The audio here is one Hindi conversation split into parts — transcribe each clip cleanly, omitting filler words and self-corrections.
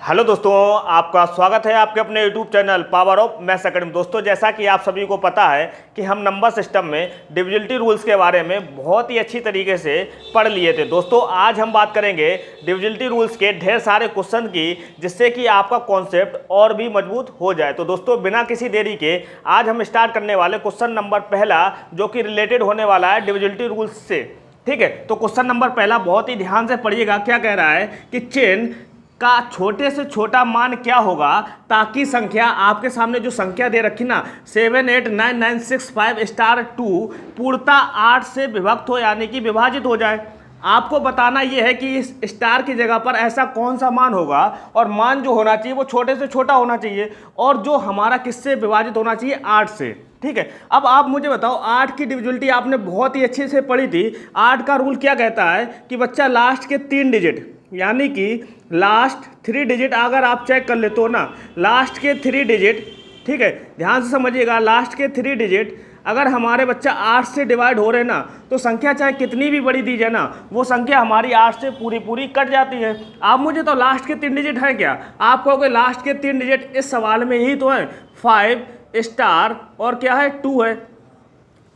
हेलो दोस्तों, आपका स्वागत है आपके अपने YouTube channel power of maths academy. दोस्तों, जैसा कि आप सभी को पता है कि हम नंबर सिस्टम में डिविजिबिलिटी रूल्स के बारे में बहुत ही अच्छी तरीके से पढ़ लिए थे। दोस्तों, आज हम बात करेंगे डिविजिबिलिटी रूल्स के ढेर सारे क्वेश्चन की, जिससे कि आपका कॉन्सेप्ट और भी मजबूत हो जाए। तो दोस्तों, बिना किसी देरी के आज हम स्टार्ट करने वाले क्वेश्चन नंबर पहला, जो कि रिलेटेड होने वाला है डिविजिबिलिटी रूल्स से। ठीक है, तो क्वेश्चन नंबर पहला बहुत ही ध्यान से पढ़िएगा। क्या कह रहा है कि चेन का छोटे से छोटा मान क्या होगा ताकि संख्या, आपके सामने जो संख्या दे रखी ना 7899652 पूर्णतः 8 से विभक्त हो, यानी कि विभाजित हो जाए। आपको बताना यह है कि इस स्टार की जगह पर ऐसा कौन सा मान होगा, और मान जो होना चाहिए वो छोटे से छोटा होना चाहिए, और जो हमारा किससे विभाजित होना चाहिए, 8 से। ठीक है, अब आप मुझे बताओ, 8 की डिविजिबिलिटी आपने बहुत ही अच्छे से पढ़ी थी। 8 का रूल क्या कहता है कि बच्चा लास्ट के 3 डिजिट, यानी कि लास्ट 3 डिजिट अगर आप चेक कर लेते हो ना, लास्ट के 3 डिजिट, ठीक है ध्यान से समझिएगा, लास्ट के 3 डिजिट अगर हमारे बच्चा 8 से डिवाइड हो रहे ना, तो संख्या चाहे कितनी भी बड़ी दी जाए ना, वो संख्या हमारी 8 से पूरी पूरी कट जाती है। आप मुझे तो लास्ट के 3 डिजिट है क्या, आप कहोगे लास्ट के 3 डिजिट इस सवाल में ही तो है, 5 स्टार और क्या है 2 है।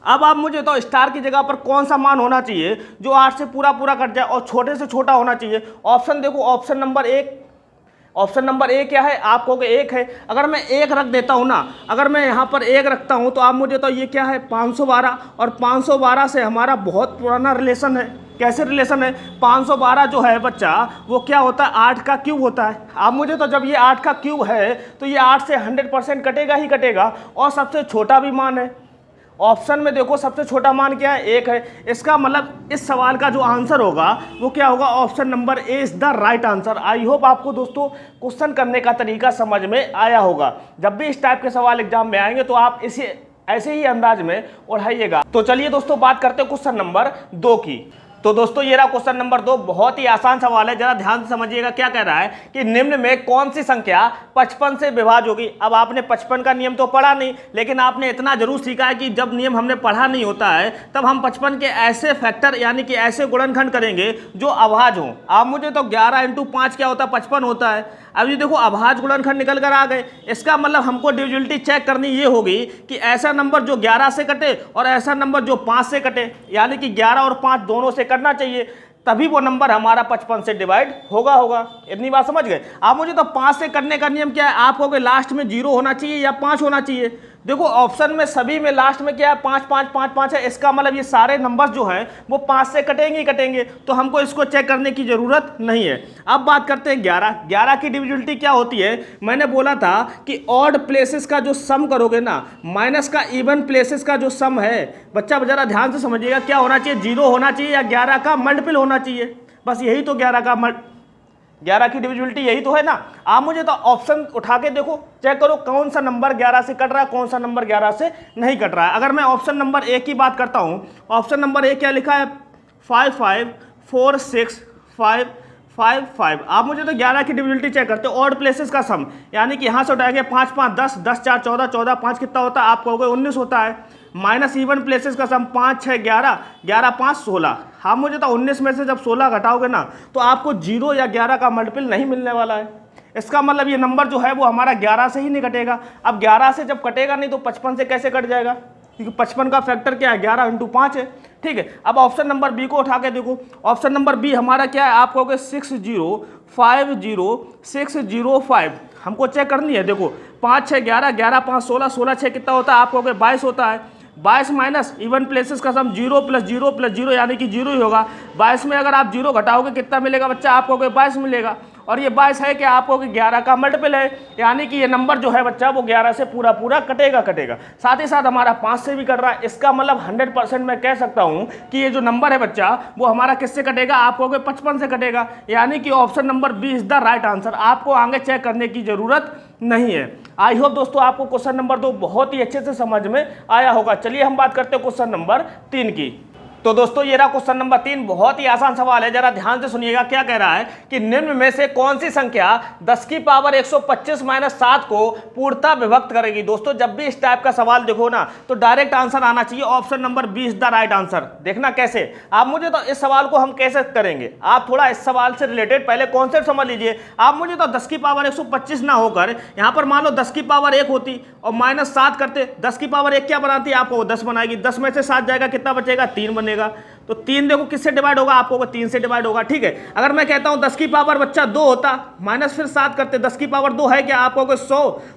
अब आप मुझे तो स्टार की जगह पर कौन सा मान होना चाहिए जो 8 से पूरा पूरा कट जाए और छोटे से छोटा होना चाहिए। ऑप्शन देखो, ऑप्शन नंबर 1, ऑप्शन नंबर 1 क्या है, आप कहोगे 1 है। अगर मैं 1 रख देता हूँ ना, अगर मैं यहाँ पर 1 रखता हूँ तो आप मुझे तो ये क्या है 512, और 512 से हमारा बहुत पुराना रिलेशन है। कैसे रिलेशन है, 512 जो है बच्चा वो क्या होता है, 8 का क्यूब होता है। आप मुझे तो जब ये 8 का क्यूब है तो ये 8 से 100% कटेगा ही कटेगा, और सबसे छोटा भी मान है। ऑप्शन में देखो सबसे छोटा मान क्या है, 1 है। इसका मतलब इस सवाल का जो आंसर होगा वो क्या होगा, option number A is the right answer. I hope आपको दोस्तों क्वेश्चन करने का तरीका समझ में आया होगा। जब भी इस टाइप के सवाल एग्जाम में आएंगे तो आप इसे ऐसे ही अंदाज में उठाइएगा। तो चलिए दोस्तों, बात करते हैं क्वेश्चन नंबर 2 की। तो दोस्तों, ये रहा क्वेश्चन नंबर 2, बहुत ही आसान सवाल है, जरा ध्यान से समझिएगा। क्या कह रहा है कि निम्न में कौन सी संख्या 55 से विभाज्य होगी। अब आपने 55 का नियम तो पढ़ा नहीं, लेकिन आपने इतना जरूर सीखा है कि जब नियम हमने पढ़ा नहीं होता है तब हम 55 के ऐसे फैक्टर, यानी कि ऐसे गुणनखंड करेंगे जो अभाज्य हों। आप मुझे तो 11 × 5 क्या होता है, 55 होता है। अब ये देखो अभाज्य गुणनखंड निकल कर आ गए। इसका मतलब हमको डिविजिबिलिटी चेक करनी ये होगी कि ऐसा नंबर जो 11 से कटे और ऐसा नंबर जो 5 से कटे, यानी कि 11 और 5 दोनों से कटना चाहिए, तभी वो नंबर हमारा 55 से डिवाइड होगा। इतनी बात समझ गए। आप मुझे तो 5 से करने का नियम क्या है, आप कहोगे लास्ट में 0 होना चाहिए या 5 होना चाहिए। देखो ऑप्शन में सभी में लास्ट में क्या है, 5 5 5 5 है। इसका मतलब ये सारे नंबर्स जो हैं वो 5 से कटेंगे ही कटेंगे, तो हमको इसको चेक करने की जरूरत नहीं है। अब बात करते हैं 11 की डिविजिबिलिटी क्या होती है। मैंने बोला था कि ऑड प्लेसेस का जो सम करोगे ना, माइनस का इवन प्लेसेस का जो सम है, बच्चा जरा ध्यान से समझिएगा, क्या होना चाहिए, 0 होना चाहिए या 11 का मल्टीपल होना चाहिए। बस यही तो 11 की डिविजिबिलिटी यही तो है ना। आप मुझे तो ऑप्शन उठा के देखो, चेक करो कौन सा नंबर 11 से कट रहा है, कौन सा नंबर 11 से नहीं कट रहा है। अगर मैं ऑप्शन नंबर 1 की बात करता हूँ, ऑप्शन नंबर 1 क्या लिखा है, 55465555। आप मुझे तो 11 की डिविजिबिलिटी चेक करते हो, ऑड प्लेसेस का सम, यानी कि यहाँ से उठाएंगे 5 5 10 10 4 14 14 5 कितना होता है, आप कहोगे 19 होता है। माइनस इवन प्लेसेस का सम 5 6 11 11 5 16। हाँ, मुझे तो 19 में से जब 16 घटाओगे ना तो आपको 0 या 11 का मल्टीपल नहीं मिलने वाला है। इसका मतलब ये नंबर जो है वो हमारा 11 से ही नहीं कटेगा। अब 11 से जब कटेगा नहीं तो 55 से कैसे कट जाएगा, क्योंकि 55 का फैक्टर क्या है, 11 × 5 है। ठीक है, अब ऑप्शन नंबर बी को उठा के देखो। ऑप्शन नंबर बी हमारा क्या है, आप कहोगे 6050605। हमको चेक करनी है। देखो 5 6 11 11 5 16 16 6 कितना होता है, आप कहोगे 22 होता है। 22 माइनस इवन प्लेसेस का सम 0 + 0 + 0, यानी कि 0 ही होगा। 22 में अगर आप 0 घटाओगे कितना मिलेगा बच्चा, आप कहोगे 22 मिलेगा। और ये 22 है कि आप कहोगे 11 का मल्टीपल है, यानी कि ये नंबर जो है बच्चा वो 11 से पूरा पूरा कटेगा। साथ ही साथ हमारा 5 से भी कट रहा है। इसका मतलब 100% मैं कह सकता हूँ कि ये जो नंबर है बच्चा वो हमारा किससे कटेगा, आप कहोगे 55 से कटेगा, यानी कि option number B is the right answer. आपको आगे चेक करने की जरूरत नहीं है। आई होप दोस्तों आपको क्वेश्चन नंबर 2 बहुत ही अच्छे से समझ में आया होगा। चलिए हम बात करते हैं क्वेश्चन नंबर 3 की। तो दोस्तों ये रहा क्वेश्चन नंबर 3। बहुत ही आसान सवाल है, जरा ध्यान से सुनिएगा। क्या कह रहा है कि निम्न में से कौन सी संख्या 10 की पावर 125 माइनस 7 को पूर्णतः विभक्त करेगी। दोस्तों जब भी इस टाइप का सवाल देखो ना तो डायरेक्ट आंसर आना चाहिए option number B is the right answer. देखना कैसे आप मुझे तो इस सवाल को हम कैसे करेंगे, आप थोड़ा इस सवाल से रिलेटेड पहले कॉन्सेप्ट समझ लीजिए। आप मुझे तो 10 की पावर 125 ना होकर यहाँ पर मान लो 10 की पावर 1 होती और माइनस 7 करते। 10 की पावर 1 क्या बनाती है, आपको 10 बनाएगी। 10 में से 7 जाएगा, कितना बचेगा, 3 बनेगा। तो 3 देखो किससे डिवाइड होगा, आपको 3 से डिवाइड होगा। ठीक है, अगर मैं कहता हूं 10 की पावर बच्चा 2 होता, माइनस फिर 7 करते। 10 की पावर 2 है क्या, आपको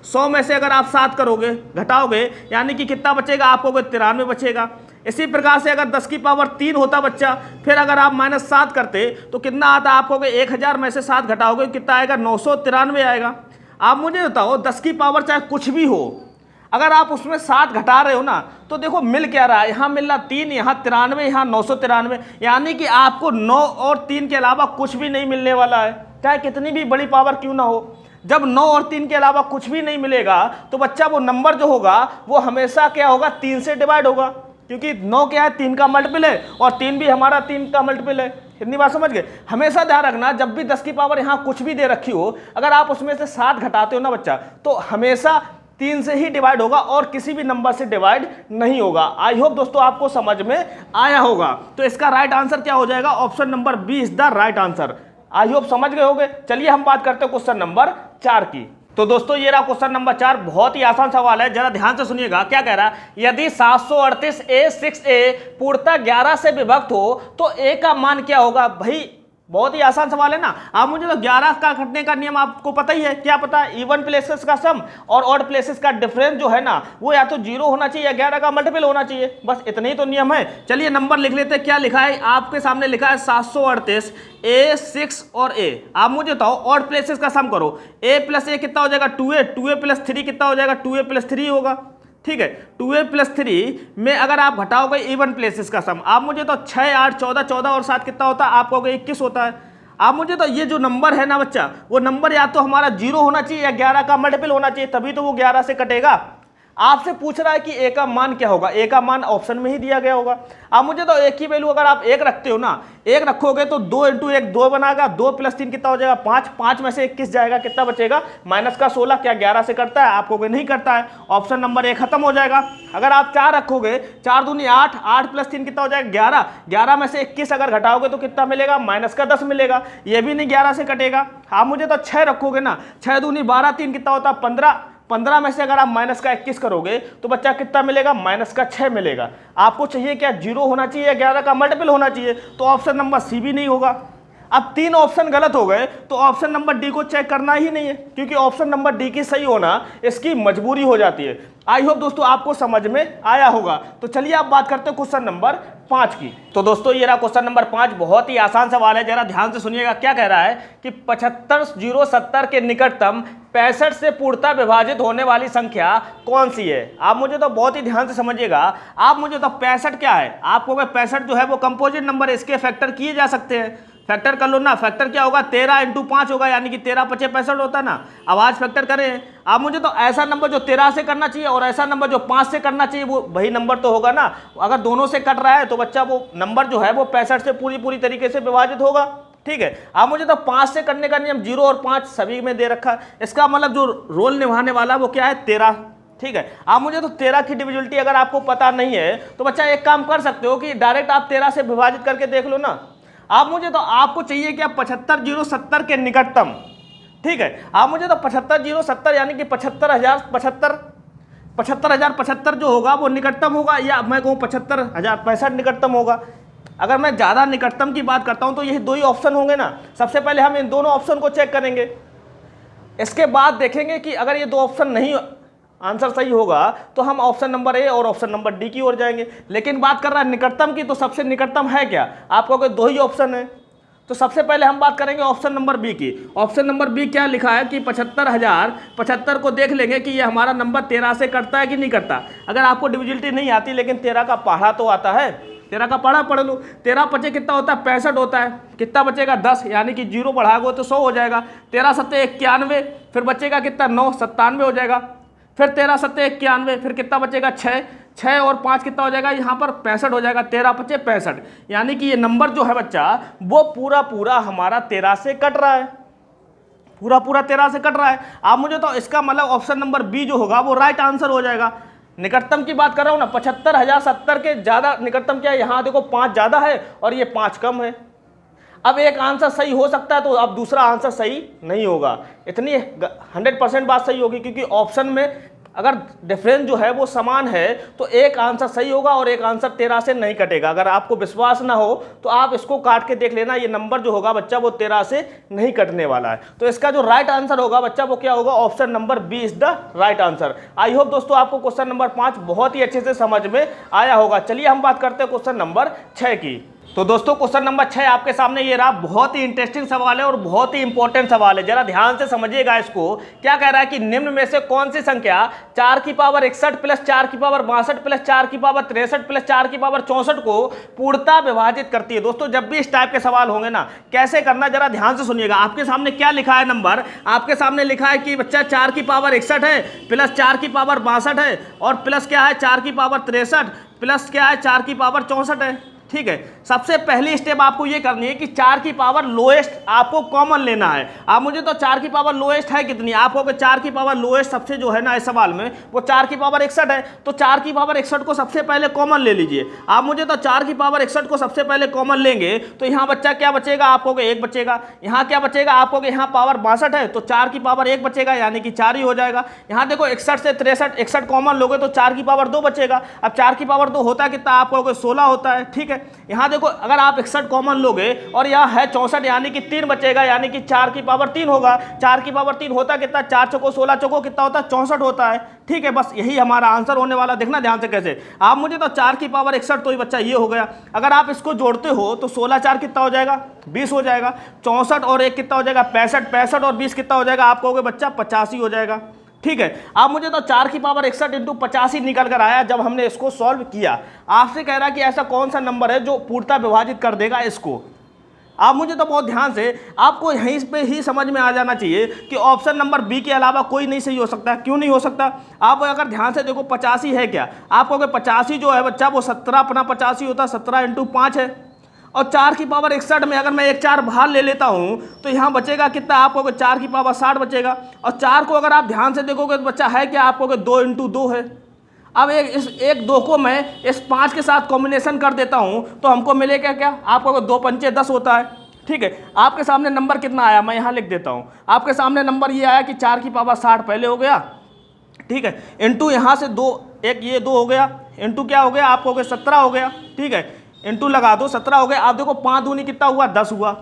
100 में से अगर आप 7 करोगे घटाओगे यानी कि कितना बचेगा, आपको 93 बचेगा। इसी प्रकार से अगर 10 की पावर 3 होता बच्चा, फिर अगर आप माइनस 7 करते तो कितना आता, आपको 1000 में से 7 घटाओगे कितना आएगा, 993 आएगा। आप मुझे बताओ 10 की पावर चाहे कुछ भी हो, अगर आप उसमें 7 घटा रहे हो ना तो देखो मिल क्या रहा है, यहाँ मिल रहा 3, यहाँ 93, यहाँ 993, यानी कि आपको 9 और 3 के अलावा कुछ भी नहीं मिलने वाला है, चाहे कितनी भी बड़ी पावर क्यों ना हो। जब 9 और 3 के अलावा कुछ भी नहीं मिलेगा तो बच्चा वो नंबर जो होगा वो हमेशा क्या होगा, 3 से डिवाइड होगा, क्योंकि 9 क्या है, 3 का मल्टीपल है और 3 भी हमारा 3 का मल्टीपल है। इतनी बात समझ गए। हमेशा ध्यान रखना जब भी 10 की पावर यहाँ कुछ भी दे रखी हो, अगर आप उसमें से 7 घटाते हो ना बच्चा तो हमेशा 3 से ही डिवाइड होगा और किसी भी नंबर से डिवाइड नहीं होगा। आई होप दोस्तों आपको समझ में आया होगा। तो इसका राइट आंसर क्या हो जाएगा, option number B is the right answer. I hope समझ गए होंगे। चलिए हम बात करते हैं क्वेश्चन नंबर 4 की। तो दोस्तों ये रहा क्वेश्चन नंबर 4। बहुत ही आसान सवाल है, जरा ध्यान से सुनिएगा। क्या कह रहा है, यदि 738A6A पूर्णतः 11 से विभक्त हो तो A का मान क्या होगा। भाई बहुत ही आसान सवाल है ना। आप मुझे तो 11 का घटने का नियम आपको पता ही है। क्या पता है, इवन प्लेसेस का सम और ऑड प्लेसेस का डिफरेंस जो है ना वो या तो 0 होना चाहिए या 11 का मल्टीपल होना चाहिए, बस इतने ही तो नियम है। चलिए नंबर लिख लेते हैं। क्या लिखा है, आपके सामने लिखा है 738A6 और A। आप मुझे बताओ ऑड प्लेसेस का सम करो, A प्लस A कितना हो जाएगा 2A, 2A प्लस 3 कितना हो जाएगा, 2A प्लस 3 होगा। ठीक है, 2A प्लस 3 में अगर आप घटाओगे इवन प्लेसेस का सम, आप मुझे तो 6, 8, 14, 14 और 7 कितना होता है, आपको 21 होता है। आप मुझे तो ये जो नंबर है ना बच्चा, वो नंबर या तो हमारा 0 होना चाहिए या 11 का मल्टीपल होना चाहिए, तभी तो वो 11 से कटेगा। आपसे पूछ रहा है कि A का मान क्या होगा, A का मान ऑप्शन में ही दिया गया होगा। आप मुझे तो एक ही वैल्यू अगर आप 1 रखते हो ना, 1 रखोगे तो 2 × 1 2 बनाएगा, 2 प्लस 3 कितना हो जाएगा 5, 5 में से 21 जाएगा, कितना बचेगा माइनस का 16। क्या 11 से करता है, आपको नहीं करता है, ऑप्शन नंबर A खत्म हो जाएगा। अगर आप 4 रखोगे, 4 दूनी 8, 8 प्लस 3 कितना हो जाएगा 11, 11 में से 21 अगर घटाओगे तो कितना मिलेगा, माइनस का 10 मिलेगा, ये भी नहीं 11 से कटेगा। आप मुझे तो 6 रखोगे ना, 6 दूनी 12, 3 कितना होता है 15, 15 में से अगर आप माइनस का 21 करोगे तो बच्चा कितना मिलेगा, माइनस का 6 मिलेगा। आपको चाहिए क्या, 0 होना चाहिए या 11 का मल्टीपल होना चाहिए, तो ऑप्शन नंबर सी भी नहीं होगा। अब 3 ऑप्शन गलत हो गए तो ऑप्शन नंबर डी को चेक करना ही नहीं है, क्योंकि ऑप्शन नंबर डी की सही होना इसकी मजबूरी हो जाती है। आई होप दोस्तों आपको समझ में आया होगा। तो चलिए आप बात करते हैं क्वेश्चन नंबर 5 की। तो दोस्तों ये रहा क्वेश्चन नंबर 5। बहुत ही आसान सवाल है, जरा ध्यान से सुनिएगा। क्या कह रहा है कि 75,070 के निकटतम 65 से पूर्णतः विभाजित होने वाली संख्या कौन सी है। आप मुझे तो बहुत ही ध्यान से समझिएगा। आप मुझे तो 65 क्या है, आपको 65 जो है वो कंपोजिट नंबर, इसके फैक्टर किए जा सकते हैं। फैक्टर कर लो ना, फैक्टर क्या होगा 13 × 5 होगा, यानी कि 13 × 5 65 होता है ना। अब आज फैक्टर करें, आप मुझे तो ऐसा नंबर जो 13 से करना चाहिए और ऐसा नंबर जो 5 से करना चाहिए वो वही नंबर तो होगा ना। अगर दोनों से कट रहा है तो बच्चा वो नंबर जो है वो 65 से पूरी तरीके से विभाजित होगा। ठीक है, आप मुझे तो 5 से करने का नियम 0 और 5 सभी में दे रखा है, इसका मतलब जो रोल निभाने वाला वो क्या है 13। ठीक है, आप मुझे तो 13 की डिविजिबिलिटी अगर आपको पता नहीं है तो बच्चा एक काम कर सकते हो कि डायरेक्ट आप 13 से विभाजित करके देख लो ना। आप मुझे तो आपको चाहिए कि 75,070 के निकटतम। ठीक है, आप मुझे तो 75,070 यानी कि 75,075 जो होगा वो निकटतम होगा, या मैं कहूँ 75,065 निकटतम होगा। अगर मैं ज़्यादा निकटतम की बात करता हूँ तो यही 2 ही ऑप्शन होंगे ना। सबसे पहले हम इन दोनों ऑप्शन को चेक करेंगे, इसके बाद देखेंगे कि अगर ये 2 ऑप्शन नहीं आंसर सही होगा तो हम ऑप्शन नंबर ए और ऑप्शन नंबर डी की ओर जाएंगे। लेकिन बात कर रहा है निकटतम की, तो सबसे निकटतम है क्या, आपको अगर 2 ही ऑप्शन है तो सबसे पहले हम बात करेंगे ऑप्शन नंबर बी की। ऑप्शन नंबर बी क्या लिखा है कि 75,075 को देख लेंगे कि ये हमारा नंबर 13 से कटता है कि नहीं कटता। अगर आपको डिविजिबिलिटी नहीं आती लेकिन 13 का पहाड़ा तो आता है, 13 का पढ़ा पढ़ लो। 13 पचे कितना होता है 65 होता है, कितना बचेगा 10, यानी कि 0 बढ़ाओगे तो 100 हो जाएगा। 13 सत्ते 91, फिर बचेगा कितना 9, 97 हो जाएगा। फिर 13 सत्ते 91, फिर कितना बचेगा 6, 6 और 5 कितना हो जाएगा यहाँ पर 65 हो जाएगा, 13 पचे 65, यानी कि ये नंबर जो है बच्चा वो पूरा पूरा हमारा 13 से कट रहा है, पूरा पूरा 13 से कट रहा है। आप मुझे तो इसका मतलब ऑप्शन नंबर बी जो होगा वो राइट आंसर हो जाएगा। निकटतम की बात कर रहा हूँ ना, 75,070 के ज़्यादा निकटतम क्या है, यहाँ देखो 5 ज़्यादा है और ये 5 कम है। अब एक आंसर सही हो सकता है तो अब दूसरा आंसर सही नहीं होगा, इतनी 100% बात सही होगी, क्योंकि ऑप्शन में अगर डिफरेंस जो है वो समान है तो एक आंसर सही होगा और एक आंसर 13 से नहीं कटेगा। अगर आपको विश्वास ना हो तो आप इसको काट के देख लेना, ये नंबर जो होगा बच्चा वो 13 से नहीं कटने वाला है। तो इसका जो राइट आंसर होगा बच्चा वो क्या होगा, option number B is the right answer. I hope दोस्तों आपको क्वेश्चन नंबर 5 बहुत ही अच्छे से समझ में आया होगा। चलिए हम बात करते हैं क्वेश्चन नंबर 6 की। तो दोस्तों क्वेश्चन नंबर 6 आपके सामने ये रहा, बहुत ही इंटरेस्टिंग सवाल है और बहुत ही इंपॉर्टेंट सवाल है, जरा ध्यान से समझिएगा इसको। क्या कह रहा है कि निम्न में से कौन सी संख्या 4 की पावर 61 प्लस 4 की पावर 62 प्लस 4 की पावर 63 प्लस 4 की पावर 64 को पूर्णतः विभाजित करती है। दोस्तों जब भी इस टाइप के सवाल होंगे ना, कैसे करना जरा ध्यान से सुनिएगा। आपके सामने क्या लिखा है, नंबर आपके सामने लिखा है कि बच्चा 4 की पावर 61 है प्लस 4 की पावर 62 है और प्लस क्या है 4 की पावर 63 प्लस क्या है 4 की पावर 64 है। ठीक है, सबसे पहली स्टेप आपको ये करनी है कि 4 की पावर लोएस्ट आपको कॉमन लेना है। आप मुझे तो 4 की पावर लोएस्ट है कितनी, आपको 4 की पावर लोएस्ट सबसे जो है ना इस सवाल में वो 4 की पावर 61 है, तो 4 की पावर 61 को सबसे पहले कॉमन ले लीजिए। आप मुझे तो 4 की पावर 61 को सबसे पहले कॉमन लेंगे तो यहाँ बच्चा क्या बचेगा, आपको 1 बचेगा। यहाँ क्या बचेगा, आपको यहाँ पावर 62 है तो 4 की पावर 1 बचेगा, यानी कि 4 ही हो जाएगा। यहाँ देखो 61 से 63, 61 कॉमन लोगे तो 4 की पावर 2 बचेगा। अब 4 की पावर 2 होता है कितना, आपको 16 होता है। ठीक है, यहाँ देखो अगर आप 61 कॉमन लोगे और यहाँ है 64, यानी कि 3 बचेगा, यानी कि 4 की पावर 3 होगा। 4 की पावर 3 होता कितना, 4 चौको 16 चौको कितना होता है 64 होता है। ठीक है, बस यही हमारा आंसर होने वाला। देखना ध्यान से कैसे, आप मुझे तो 4 की पावर 61 तो ही बच्चा ये हो गया। अगर आप इसको जोड़ते हो तो 16 4 कितना हो जाएगा, 20 हो जाएगा। 64 और 1 कितना हो जाएगा 65, 65 और 20 कितना हो जाएगा, आप कहोगे बच्चा 85 हो जाएगा। ठीक है, आप मुझे तो 4 की पावर 61 इंटू 85 निकल कर आया जब हमने इसको सॉल्व किया। आपसे कह रहा है कि ऐसा कौन सा नंबर है जो पूर्णतः विभाजित कर देगा इसको। आप मुझे तो बहुत ध्यान से, आपको यहीं पे ही समझ में आ जाना चाहिए कि ऑप्शन नंबर बी के अलावा कोई नहीं सही हो सकता। क्यों नहीं हो सकता, आप अगर ध्यान से देखो 85 है क्या, आप कहोगे 85 जो है बच्चा वो 17 अपना 85 होता है, 17 इंटू 5 है। और 4 की पावर 61 में अगर मैं एक 4 बाहर ले लेता हूं तो यहाँ बचेगा कितना, आपको 4 की पावर 60 बचेगा। और 4 को अगर आप ध्यान से देखोगे तो बच्चा है क्या, आपको 2 इंटू 2 है। अब एक 2 को मैं इस 5 के साथ कॉम्बिनेशन कर देता हूं तो हमको मिलेगा क्या, आपको 2 पंचे 10 होता है। ठीक है, आपके सामने नंबर कितना आया, मैं यहाँ लिख देता हूँ। आपके सामने नंबर ये आया कि 4 की पावर 60 पहले हो गया, ठीक है, इंटू यहाँ से 2, एक ये 2 हो गया, इंटू क्या हो गया, आपको 17 हो गया। ठीक है, इंटू लगा दो 17 हो गया। आप देखो 5 दूनी कितना हुआ, 10 हुआ।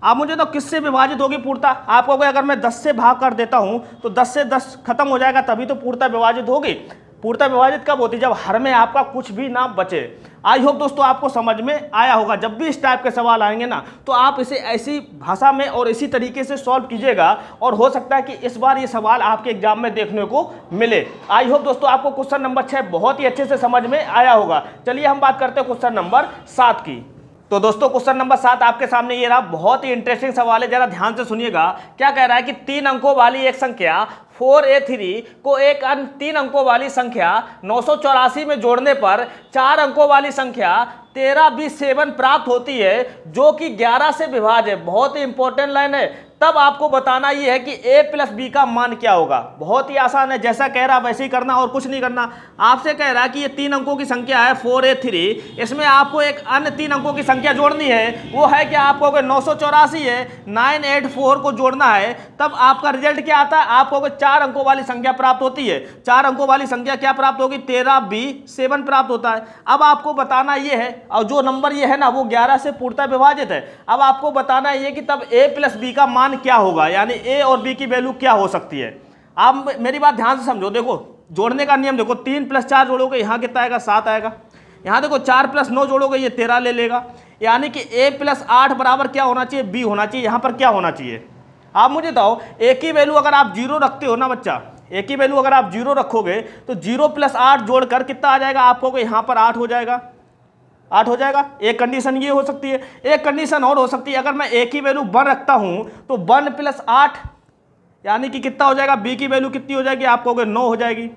आप मुझे तो किससे विभाजित होगी पूर्णता, आपको अगर मैं 10 से भाग कर देता हूं तो 10 से 10 खत्म हो जाएगा, तभी तो पूर्णता विभाजित होगी। पूर्णता विभाजित कब होती है, जब हर में आपका कुछ भी ना बचे। आई होप दोस्तों आपको समझ में आया होगा। जब भी इस टाइप के सवाल आएंगे ना तो आप इसे ऐसी भाषा में और इसी तरीके से सॉल्व कीजिएगा और हो सकता है कि इस बार ये सवाल आपके एग्जाम में देखने को मिले। आई होप दोस्तों आपको क्वेश्चन नंबर 6 बहुत ही अच्छे से समझ में आया होगा। चलिए हम बात करते हैं क्वेश्चन नंबर 7 की। तो दोस्तों क्वेश्चन नंबर 7 आपके सामने ये रहा, बहुत ही इंटरेस्टिंग सवाल है, जरा ध्यान से सुनिएगा। क्या कह रहा है कि 3 अंकों वाली एक संख्या 4a3 को एक अन्य 3 अंकों वाली संख्या 984 में जोड़ने पर 4 अंकों वाली संख्या 13b7 प्राप्त होती है, जो कि 11 से विभाज्य है। बहुत ही इंपॉर्टेंट लाइन है। तब आपको बताना ये है कि a प्लस बी का मान क्या होगा। बहुत ही आसान है, जैसा कह रहा वैसे ही करना और कुछ नहीं करना। आपसे कह रहा है कि ये 3 अंकों की संख्या है 4a3, इसमें आपको एक अन्य 3 अंकों की संख्या जोड़नी है। वो है कि आपको अगर 984 है 984 को जोड़ना है, तब आपका रिजल्ट क्या आता है, आपको अगर 4 अंकों वाली संख्या प्राप्त होती है। 4 अंकों वाली संख्या क्या प्राप्त होगी, 13b7 प्राप्त होता है। अब आपको बताना ये है, और जो नंबर ये है ना वो 11 से पूर्णतः विभाजित है। अब आपको बताना ये कि तब a प्लस बी का मान क्या होगा, यानी a और b की वैल्यू क्या हो सकती है। आप मेरी बात ध्यान से समझो। देखो जोड़ने का नियम देखो, 3 + 4 जोड़ोगे यहाँ कितना आएगा, 7 आएगा। यहाँ देखो 4 + 9 जोड़ोगे ये 13 ले लेगा, यानी कि a + 8 बराबर क्या होना चाहिए, b होना चाहिए। यहाँ पर क्या होना चाहिए, आप मुझे बताओ। a की वैल्यू अगर आप 0 रखते हो ना बच्चा, a की वैल्यू अगर आप 0 रखोगे तो 0 + 8 जोड़कर कितना आ जाएगा, आपको यहाँ पर 8 हो जाएगा। 8 हो जाएगा। एक कंडीशन ये हो सकती है, एक कंडीशन और हो सकती है, अगर मैं a की वैल्यू 1 रखता हूं तो 1 + 8 यानी कि कितना हो जाएगा, b की वैल्यू कितनी हो जाएगी, आप कहोगे 9 हो जाएगी।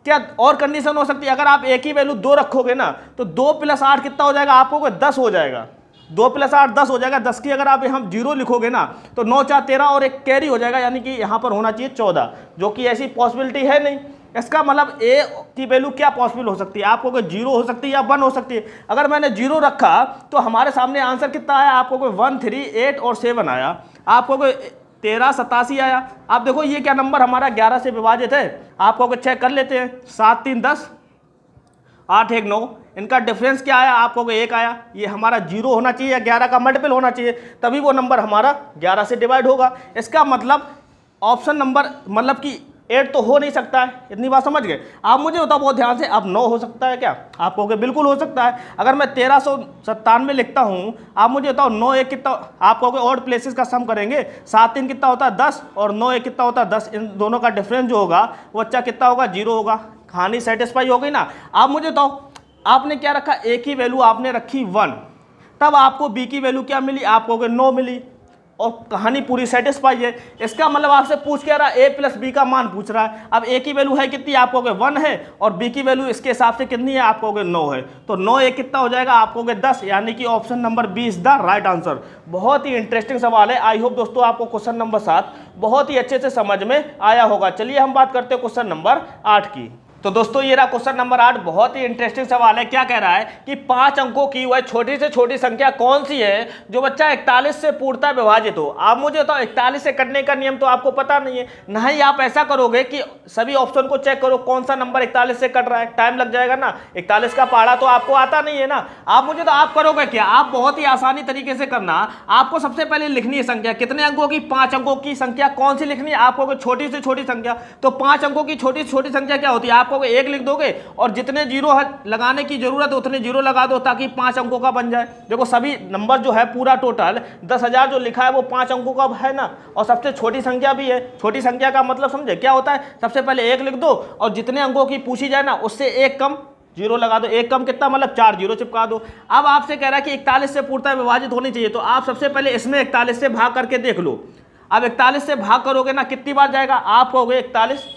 क्या और कंडीशन हो सकती है? अगर आप एक ही वैल्यू 2 रखोगे ना तो 2 + 8 कितना हो जाएगा? आपको 10 हो जाएगा। 2 + 8 10 हो जाएगा। 10 की अगर आप यहाँ 0 लिखोगे ना तो 9 4 13 और एक कैरी हो जाएगा, यानी कि यहाँ पर होना चाहिए 14, जो कि ऐसी पॉसिबिलिटी है नहीं। इसका मतलब ए की वैल्यू क्या पॉसिबल हो सकती है? आपको कोई 0 हो सकती है या 1 हो सकती है। अगर मैंने 0 रखा तो हमारे सामने आंसर कितना आया? आपको कोई 1 3 8 और 7 आया, आपको कोई 13 87 आया। आप देखो ये क्या नंबर हमारा 11 से विभाजित है। आपको कोई चेक कर लेते हैं। 7 3 10, 8 1 9, इनका डिफरेंस क्या आया? आपको कोई 1 आया। ये हमारा 0 होना चाहिए या 11 का मल्टीपल होना चाहिए, तभी वो नंबर हमारा 11 से डिवाइड होगा। इसका मतलब ऑप्शन नंबर मतलब कि 8 तो हो नहीं सकता है। इतनी बात समझ गए? आप मुझे बताओ बहुत ध्यान से, अब 9 हो सकता है क्या? आप कहोगे बिल्कुल हो सकता है। अगर मैं 1397 लिखता हूँ, आप मुझे बताओ 9 1 कितना? आप कहोगे ऑड प्लेसेस का सम करेंगे, 7 3 कितना होता है? 10 और 9 1 कितना होता है? 10। इन दोनों का डिफरेंस जो होगा वो अच्छा कितना होगा? 0 होगा। कहानी सेटिस्फाई हो गई ना? आप मुझे बताओ, आपने क्या रखा? ए की वैल्यू आपने रखी 1, तब आपको बी की वैल्यू क्या मिली? आपको 9 मिली और कहानी पूरी सेटिस्फाई है। इसका मतलब आपसे पूछ क्या रहा? ए + बी का मान पूछ रहा है। अब ए की वैल्यू है कितनी? आप कहोगे 1 है, और बी की वैल्यू इसके हिसाब से कितनी है? आप कहोगे 9 है। तो 9 1 कितना हो जाएगा? आप कहोगे 10, यानी कि option number B is the right answer. बहुत ही इंटरेस्टिंग सवाल है। आई होप दोस्तों आपको क्वेश्चन नंबर 7 बहुत ही अच्छे से समझ में आया होगा। चलिए हम बात करते हैं क्वेश्चन नंबर 8 की। तो दोस्तों ये रहा क्वेश्चन नंबर 8। बहुत ही इंटरेस्टिंग सवाल है। क्या कह रहा है कि 5 अंकों की वह छोटी से छोटी संख्या कौन सी है जो बच्चा 41 से पूर्णतः विभाजित हो? आप मुझे बताओ, 41 से कटने का नियम तो आपको पता नहीं है। ना ही आप ऐसा करोगे कि सभी ऑप्शन को चेक करो कौन सा नंबर 41 से कट रहा है, टाइम लग जाएगा ना। 41 का पहाड़ा तो आपको आता नहीं है ना। आप मुझे तो आप करोगे क्या? आप बहुत ही आसानी तरीके से करना। आपको सबसे पहले लिखनी है संख्या कितने अंकों की? 5 अंकों की संख्या कौन सी लिखनी है? आपको छोटी से छोटी संख्या। तो 5 अंकों की छोटी से छोटी संख्या क्या होती है? आपको 1 लिख दोगे और जितने जीरो लगाने की जरूरत है उतने जीरो लगा दो ताकि 5 अंकों का बन जाए। देखो सभी नंबर जो है पूरा टोटल 10,000 जो लिखा है वो 5 अंकों का है ना, और सबसे छोटी संख्या भी है। छोटी संख्या का मतलब समझे क्या होता है? सबसे पहले 1 लिख दो और जितने अंकों की पूछी जाए ना उससे 1 कम जीरो लगा दो। 1 कम कितना? मतलब 4 जीरो चिपका दो। अब आपसे कह रहा है कि 41 से पूर्णतः विभाजित होनी चाहिए, तो आप सबसे पहले इसमें 41 से भाग करके देख लो। अब 41 से भाग करोगे ना कितनी बार जाएगा? आप कहोगे 41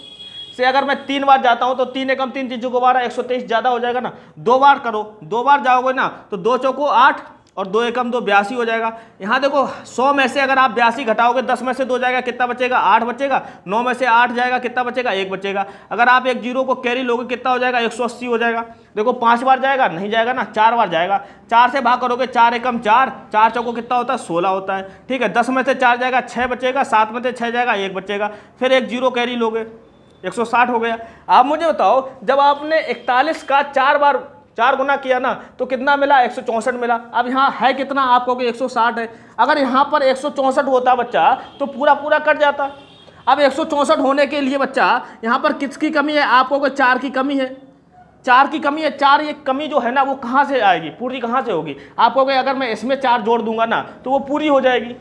से अगर मैं 3 बार जाता हूं तो 3 एकम 3 3 चौको 12 123 ज्यादा हो जाएगा ना। 2 बार करो, 2 बार जाओगे ना तो 2 चौको 8 और 2 एकम 2 82 हो जाएगा। यहाँ देखो 100 में से अगर आप 82 घटाओगे 10 में से 2 जाएगा कितना बचेगा? 8 बचेगा। 9 में से 8 जाएगा कितना बचेगा? 1 बचेगा। अगर आप एक जीरो को कैरी लोगे कितना हो जाएगा? 180 हो जाएगा। देखो 5 बार जाएगा? नहीं जाएगा ना, 4 बार जाएगा। 4 से भाग करोगे 4 एकम 4, 4 चौको कितना होता है? 16 होता है। ठीक है, 10 में से 4 जाएगा 6 बचेगा, 7 में से 6 जाएगा 1 बचेगा। फिर एक जीरो कैरी लोगे 160 हो गया। आप मुझे बताओ जब आपने 41 का 4 गुना किया ना तो कितना मिला? 164 मिला। अब यहाँ है कितना? आपको 160 है। अगर यहाँ पर 164 होता बच्चा तो पूरा पूरा कट जाता। अब 164 होने के लिए बच्चा यहाँ पर किसकी कमी है? आपको 4 की कमी है। 4 की कमी है। 4 ये कमी जो है ना वो कहाँ से आएगी? पूरी कहाँ से होगी? आप कहोगे अगर मैं इसमें 4 जोड़ दूंगा ना तो वो पूरी हो जाएगी।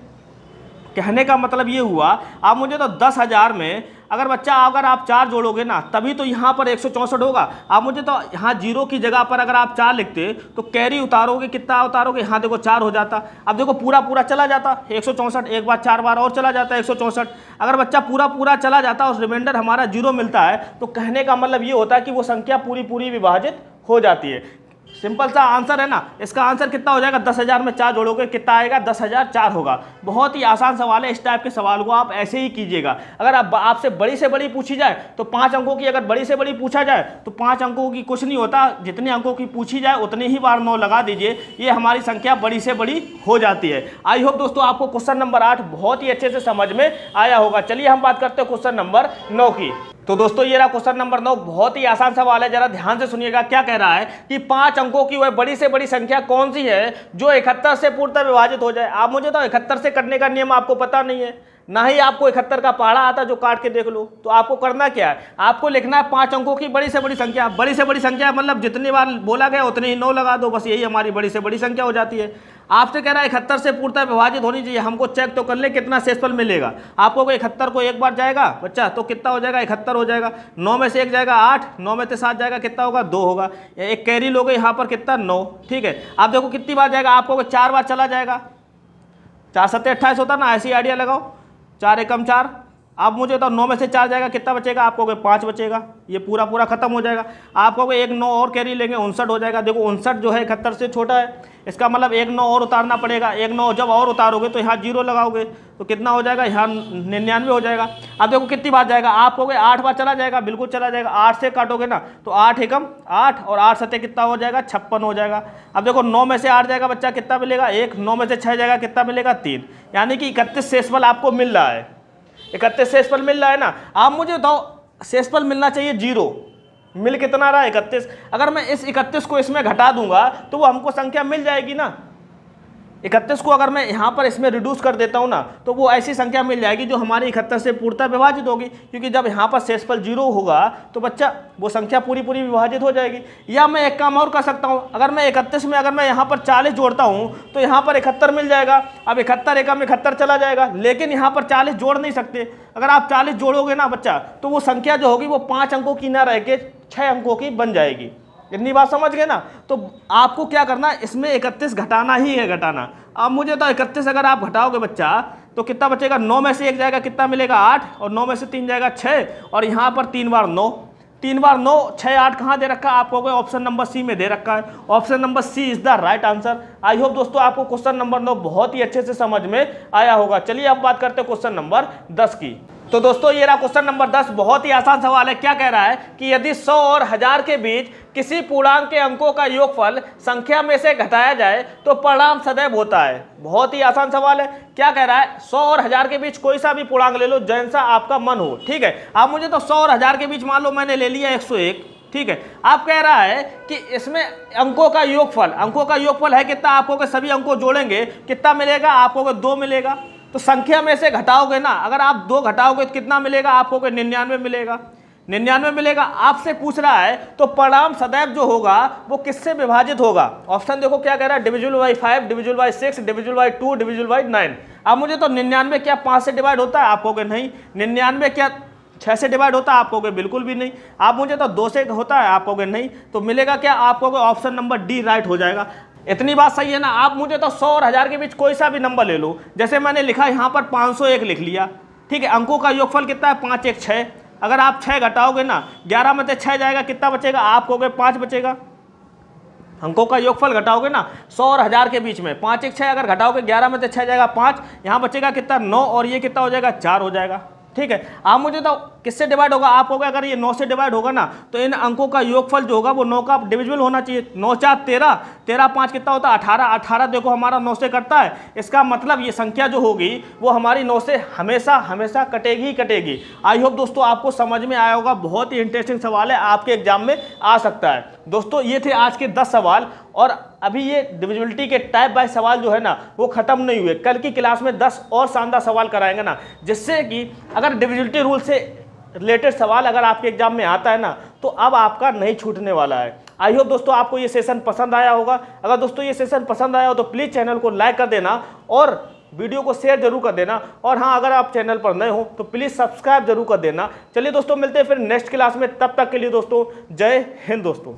कहने का मतलब ये हुआ, आप मुझे तो 10,000 में अगर आप 4 जोड़ोगे ना तभी तो यहाँ पर 164 होगा। आप मुझे तो यहाँ जीरो की जगह पर अगर आप 4 लिखते तो कैरी उतारोगे कितना उतारोगे? यहाँ देखो 4 हो जाता। अब देखो पूरा पूरा चला जाता 164, एक बार 4 बार और चला जाता 164। अगर बच्चा पूरा पूरा चला जाता और रिमाइंडर हमारा जीरो मिलता है तो कहने का मतलब ये होता है कि वो संख्या पूरी पूरी विभाजित हो जाती है। सिंपल सा आंसर है ना। इसका आंसर कितना हो जाएगा? 10,000 में 4 जोड़ोगे कितना आएगा? 10,004 होगा। बहुत ही आसान सवाल है। इस टाइप के सवाल को आप ऐसे ही कीजिएगा। अगर आपसे बड़ी से बड़ी पूछी जाए तो 5 अंकों की अगर बड़ी से बड़ी पूछा जाए तो 5 अंकों की कुछ नहीं होता, जितने अंकों की पूछी जाए उतनी ही बार 9 लगा दीजिए, ये हमारी संख्या बड़ी से बड़ी हो जाती है। आई होप दोस्तों आपको क्वेश्चन नंबर 8 बहुत ही अच्छे से समझ में आया होगा। चलिए हम बात करते हैं क्वेश्चन नंबर 9 की। तो दोस्तों ये रहा क्वेश्चन नंबर 9। बहुत ही आसान सवाल है, जरा ध्यान से सुनिएगा। क्या कह रहा है कि 5 अंकों की वह बड़ी से बड़ी संख्या कौन सी है जो 71 से पूर्णतः विभाजित हो जाए? आप मुझे तो 71 से कटने का नियम आपको पता नहीं है, ना ही आपको 71 का पहाड़ा आता जो काट के देख लो। तो आपको करना क्या है? आपको लिखना है 5 अंकों की बड़ी से बड़ी संख्या। बड़ी से बड़ी संख्या मतलब जितनी बार बोला गया उतने ही 9 लगा दो, बस यही हमारी बड़ी से बड़ी संख्या हो जाती है। आपसे कह रहा है 71 से पूर्णतः विभाजित होनी चाहिए। हमको चेक तो कर ले कितना शेषफल मिलेगा। आपको 71 को एक बार जाएगा बच्चा तो कितना हो जाएगा? 71 हो जाएगा। 9 में से 1 जाएगा 8, 9 में से 7 जाएगा कितना होगा? 2 होगा। एक कैरी लोगे यहाँ पर कितना? 9। ठीक है, आप देखो कितनी बार जाएगा? आपको 4 बार चला जाएगा। 4 7 28 होता ना, ऐसी आइडिया लगाओ। 4 एकम 4, आप मुझे बताओ 9 में से 4 जाएगा कितना बचेगा, आप कहोगे 5 बचेगा, ये पूरा पूरा खत्म हो जाएगा। आप कहोगे एक 9 और कैरी लेंगे 59 हो जाएगा। देखो 59 जो है 71 से छोटा है, इसका मतलब एक 9 और उतारना पड़ेगा। एक 9 जब और उतारोगे तो यहाँ 0 लगाओगे तो कितना हो जाएगा, यहाँ 99 हो जाएगा। अब देखो कितनी बार जाएगा, आप कहोगे 8 बार चला जाएगा, बिल्कुल चला जाएगा। 8 से काटोगे ना तो 8 एकम 8 और 8 सत्ते कितना हो जाएगा, 56 हो जाएगा। अब देखो 9 में से 8 जाएगा बच्चा कितना मिलेगा, 1। 9 में से 6 जाएगा कितना मिलेगा, 3। यानी कि 31 शेषफल आपको मिल रहा है, 31 शेषफल मिल रहा है ना। आप मुझे बताओ शेषफल मिलना चाहिए 0, मिल कितना रहा है 31। अगर मैं इस 31 को इसमें घटा दूंगा तो वो हमको संख्या मिल जाएगी ना। 31 को अगर मैं यहाँ पर इसमें रिड्यूस कर देता हूँ ना तो वो ऐसी संख्या मिल जाएगी जो हमारी 71 से पूर्णतः विभाजित होगी, क्योंकि जब यहाँ पर शेषफल 0 होगा तो बच्चा वो संख्या पूरी पूरी विभाजित हो जाएगी। या मैं एक काम और कर सकता हूँ, अगर मैं 31 में अगर मैं यहाँ पर 40 जोड़ता हूँ तो यहाँ पर 71 मिल जाएगा। अब 71 एकम 71 चला जाएगा, लेकिन यहाँ पर 40 जोड़ नहीं सकते। अगर आप 40 जोड़ोगे ना बच्चा तो वो संख्या जो होगी वो 5 अंकों की ना रह के 6 अंकों की बन जाएगी। इतनी बात समझ गए ना। तो आपको क्या करना, इसमें 31 घटाना ही है, घटाना। अब मुझे तो 31 अगर आप घटाओगे बच्चा तो कितना बचेगा, 9 में से 1 जाएगा कितना मिलेगा, 8, और 9 में से 3 जाएगा 6, और यहाँ पर 3 बार 9, 3 बार 9, 6, 8 कहाँ दे रखा है, आपको ऑप्शन नंबर सी में दे रखा है। Option number C is the right answer. I hope दोस्तों आपको क्वेश्चन नंबर 9 बहुत ही अच्छे से समझ में आया होगा। चलिए अब बात करते हैं क्वेश्चन नंबर 10 की। तो दोस्तों ये रहा क्वेश्चन नंबर 10, बहुत ही आसान सवाल है। क्या कह रहा है कि यदि 100 और 1000 के बीच किसी पूर्णांक के अंकों का योगफल संख्या में से घटाया जाए तो परिणाम सदैव होता है। बहुत ही आसान सवाल है। क्या कह रहा है, 100 और 1000 के बीच कोई सा भी पूर्णांक ले लो, जैसा आपका मन हो, ठीक है। आप मुझे तो 100 और 1000 के बीच मान लो मैंने ले लिया 101, ठीक है। आप कह रहा है कि इसमें अंकों का योगफल है कितना, आपको के सभी अंकों जोड़ेंगे कितना मिलेगा, आपको के 2 मिलेगा। तो संख्या में से घटाओगे ना, अगर आप 2 घटाओगे तो कितना मिलेगा, आपको के 99 मिलेगा, 99 मिलेगा। आपसे पूछ रहा है तो परिणाम सदैव जो होगा वो किससे विभाजित होगा। ऑप्शन देखो क्या कह रहा है, divisible by 5, divisible by 6, divisible by 2, divisible by 9। अब मुझे तो 99 क्या 5 से डिवाइड होता है, आप कहोगे नहीं। 99 क्या 6 से डिवाइड होता है, आप कहोगे बिल्कुल भी नहीं। आप मुझे तो 2 से होता है, आप कहोगे नहीं। तो मिलेगा क्या, आप कहोगे ऑप्शन नंबर डी राइट हो जाएगा। इतनी बात सही है ना। आप मुझे तो 100 और 1000 के बीच कोई सा भी नंबर ले लो, जैसे मैंने लिखा यहाँ पर 501 लिख लिया, ठीक है। अंकों का योगफल कितना है, 5 1 6। अगर आप 6 घटाओगे ना, 11 में से 6 जाएगा कितना बचेगा, आप कहोगे 5 बचेगा। अंकों का योगफल घटाओगे ना 100 और 1000 के बीच में, 5 1 6 अगर घटाओगे 11 में से 6 जाएगा 5, यहाँ बचेगा कितना 9, और ये कितना हो जाएगा 4 हो जाएगा, ठीक है। आप मुझे तो किससे डिवाइड होगा, आप होगा अगर ये 9 से डिवाइड होगा ना तो इन अंकों का योगफल जो होगा वो 9 का डिविजिबल होना चाहिए। 9 4 13, 13 5 कितना होता है 18, 18 देखो हमारा 9 से कटता है। इसका मतलब ये संख्या जो होगी वो हमारी 9 से हमेशा हमेशा कटेगी ही कटेगी। आई होप दोस्तों आपको समझ में आया होगा। बहुत ही इंटरेस्टिंग सवाल है, आपके एग्जाम में आ सकता है। दोस्तों ये थे आज के 10 सवाल, और अभी ये डिविजिबिलिटी के टाइप बाय सवाल जो है ना वो खत्म नहीं हुए। कल की क्लास में 10 और शानदार सवाल कराएंगे ना, जिससे कि अगर डिविजिबिलिटी रूल से रिलेटेड सवाल अगर आपके एग्जाम में आता है ना तो अब आपका नहीं छूटने वाला है। आई होप दोस्तों आपको ये सेशन पसंद आया होगा। अगर दोस्तों ये सेशन पसंद आया हो तो प्लीज़ चैनल को लाइक कर देना और वीडियो को शेयर जरूर कर देना। और हाँ, अगर आप चैनल पर नए हो तो प्लीज़ सब्सक्राइब जरूर कर देना। चलिए दोस्तों मिलते हैं फिर नेक्स्ट क्लास में, तब तक के लिए दोस्तों जय हिंद दोस्तों।